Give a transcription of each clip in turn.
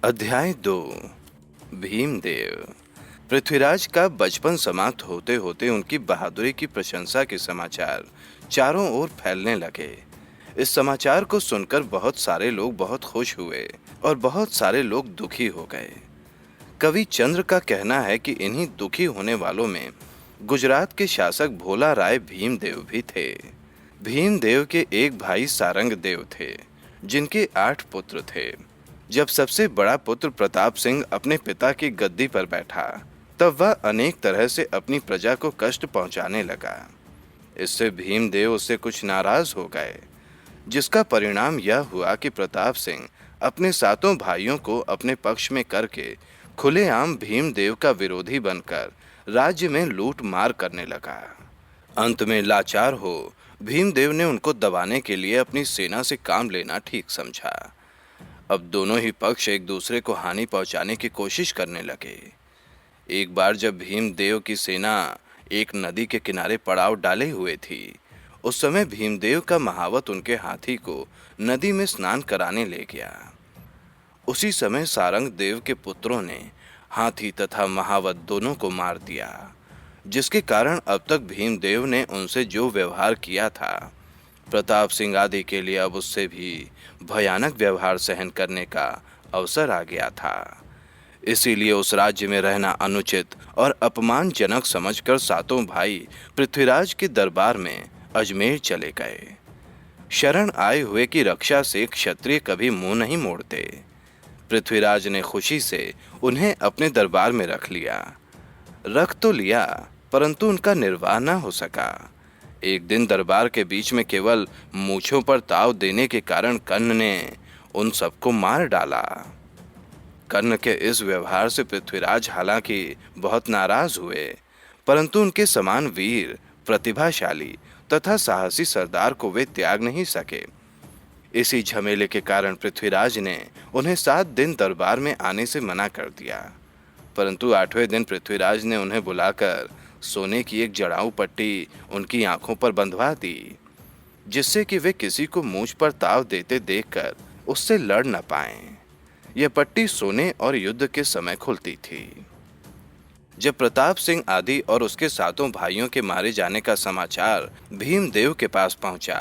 अध्याय 2। भीमदेव। पृथ्वीराज का बचपन समाप्त होते होते उनकी बहादुरी की प्रशंसा के समाचार चारों ओर फैलने लगे। इस समाचार को सुनकर बहुत सारे लोग बहुत खुश हुए और बहुत सारे लोग दुखी हो गए। कवि चंद्र का कहना है कि इन्हीं दुखी होने वालों में गुजरात के शासक भोला राय भीमदेव भी थे। भीमदेव के एक भाई सारंग देव थे, जिनके 8 पुत्र थे। जब सबसे बड़ा पुत्र प्रताप सिंह अपने पिता की गद्दी पर बैठा, तब वह अनेक तरह से अपनी प्रजा को कष्ट पहुंचाने लगा। इससे भीमदेव उससे कुछ नाराज हो गए, जिसका परिणाम यह हुआ कि प्रताप सिंह अपने 7 भाइयों को अपने पक्ष में करके खुलेआम भीमदेव का विरोधी बनकर राज्य में लूट मार करने लगा। अंत में लाचार हो भीमदेव ने उनको दबाने के लिए अपनी सेना से काम लेना ठीक समझा। अब दोनों ही पक्ष एक दूसरे को हानि पहुंचाने की कोशिश करने लगे। एक बार जब भीमदेव की सेना एक नदी के किनारे पड़ाव डाले हुए थी, उस समय भीमदेव का महावत उनके हाथी को नदी में स्नान कराने ले गया। उसी समय सारंग देव के पुत्रों ने हाथी तथा महावत दोनों को मार दिया, जिसके कारण अब तक भीमदेव ने उनसे जो व्यवहार किया था, प्रताप सिंह आदि के लिए अब उससे भी भयानक व्यवहार सहन करने का अवसर आ गया था। इसीलिए उस राज्य में रहना अनुचित और अपमानजनक समझकर 7 भाई पृथ्वीराज के दरबार में अजमेर चले गए। शरण आए हुए की रक्षा से क्षत्रिय कभी मुंह नहीं मोड़ते। पृथ्वीराज ने खुशी से उन्हें अपने दरबार में रख लिया। रख तो लिया, परंतु उनका निर्वाह न हो सका। एक दिन दरबार के बीच में केवल मूंछों पर ताव देने के कारण कर्ण ने उन सबको मार डाला। कर्ण के इस व्यवहार से पृथ्वीराज हालांकि बहुत नाराज हुए, परंतु उनके समान वीर, प्रतिभाशाली तथा साहसी सरदार को वे त्याग नहीं सके। इसी झमेले के कारण पृथ्वीराज ने उन्हें 7 दिन दरबार में आने से मना कर दिया, परंतु 8वें दिन पृथ्वीराज ने उन्हें बुलाकर सोने की एक जड़ाऊ पट्टी उनकी आंखों पर बंधवा दी, जिससे कि वे किसी को मूंछ पर ताव देते देखकर उससे लड़ न पाएं। यह पट्टी सोने और युद्ध के समय खुलती थी। जब प्रताप सिंह आदि और उसके 7 भाइयों के मारे जाने का समाचार भीमदेव के पास पहुंचा,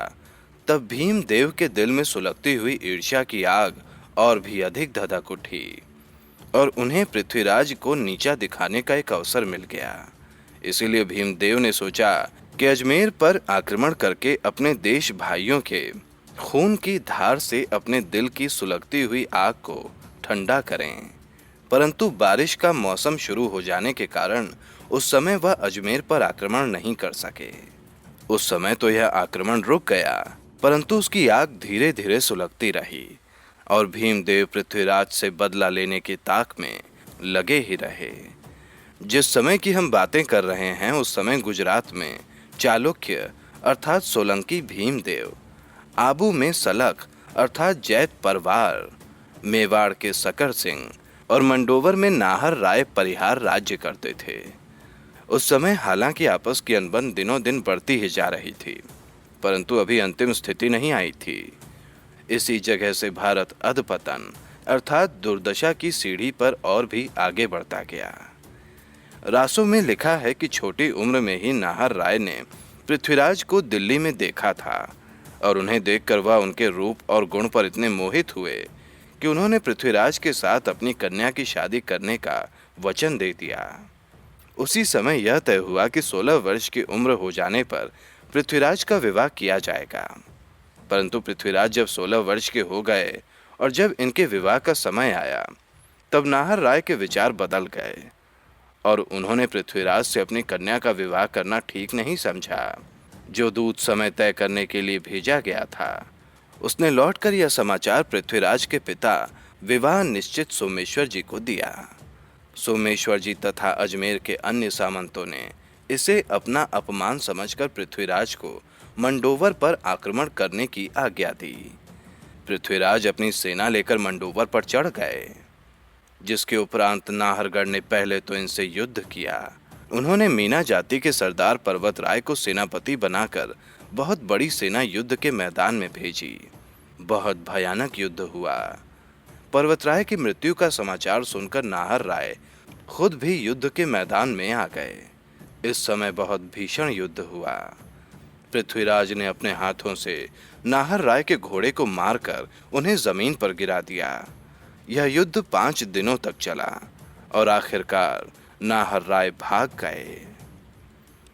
तब भीमदेव के दिल में सुलगती हुई ईर्ष्या की आग और भी अधिक धधक उठी और उन्हें पृथ्वीराज को नीचा दिखाने का एक अवसर मिल गया। इसीलिए भीमदेव ने सोचा कि अजमेर पर आक्रमण करके अपने देश भाइयों के खून की धार से अपने दिल की सुलगती हुई आग को ठंडा करें। परंतु बारिश का मौसम शुरू हो जाने के कारण उस समय वह अजमेर पर आक्रमण नहीं कर सके। उस समय तो यह आक्रमण रुक गया, परंतु उसकी आग धीरे धीरे सुलगती रही और भीमदेव पृथ्वीराज से बदला लेने की ताक में लगे ही रहे। जिस समय की हम बातें कर रहे हैं, उस समय गुजरात में चालुक्य अर्थात सोलंकी भीमदेव, आबू में सलख अर्थात जैत परवार, मेवाड़ के सकर सिंह और मंडोवर में नाहर राय परिहार राज्य करते थे। उस समय हालांकि आपस की अनबन दिनों दिन बढ़ती ही जा रही थी, परंतु अभी अंतिम स्थिति नहीं आई थी। इसी जगह से भारत अधपतन अर्थात दुर्दशा की सीढ़ी पर और भी आगे बढ़ता गया। रासों में लिखा है कि छोटी उम्र में ही नाहर राय ने पृथ्वीराज को दिल्ली में देखा था और उन्हें देखकर वह उनके रूप और गुण पर इतने मोहित हुए कि उन्होंने पृथ्वीराज के साथ अपनी कन्या की शादी करने का वचन दे दिया। उसी समय यह तय हुआ कि 16 वर्ष की उम्र हो जाने पर पृथ्वीराज का विवाह किया जाएगा। परंतु पृथ्वीराज जब 16 वर्ष के हो गए और जब इनके विवाह का समय आया, तब नाहर राय के विचार बदल गए और उन्होंने पृथ्वीराज से अपनी कन्या का विवाह करना ठीक नहीं समझा। जो दूत समय तय करने के लिए भेजा गया था, उसने लौटकर यह समाचार पृथ्वीराज के पिता विवाह निश्चित सोमेश्वर जी को दिया। सोमेश्वर जी तथा अजमेर के अन्य सामंतों ने इसे अपना अपमान समझकर पृथ्वीराज को मंडोवर पर आक्रमण करने की आज्ञा दी। पृथ्वीराज अपनी सेना लेकर मंडोवर पर चढ़ गए, जिसके उपरांत नाहरगढ़ ने पहले तो इनसे युद्ध किया। उन्होंने मीना जाति के सरदार पर्वत राय को सेनापति बनाकर बहुत बड़ी सेना युद्ध के मैदान में भेजी। बहुत भयानक युद्ध हुआ। पर्वतराय की मृत्यु का समाचार सुनकर नाहर राय खुद भी युद्ध के मैदान में आ गए। इस समय बहुत भीषण युद्ध हुआ। पृथ्वीराज ने अपने हाथों से नाहर राय के घोड़े को मारकर उन्हें जमीन पर गिरा दिया। यह युद्ध 5 दिनों तक चला और आखिरकार नाहर राय भाग गए।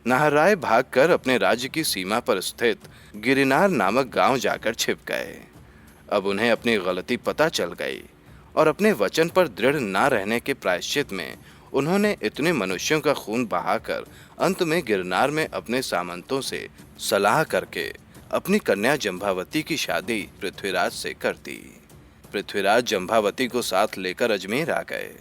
नाहर राय भागकर अपने राज्य की सीमा पर स्थित गिरनार नामक गांव जाकर छिप गए। अब उन्हें अपनी गलती पता चल गई और अपने वचन पर दृढ़ न रहने के प्रायश्चित में उन्होंने इतने मनुष्यों का खून बहाकर अंत में गिरनार में अपने सामंतों से सलाह करके अपनी कन्या जंभावती की शादी पृथ्वीराज से कर दी। पृथ्वीराज जंभावती को साथ लेकर अजमेर आ गए।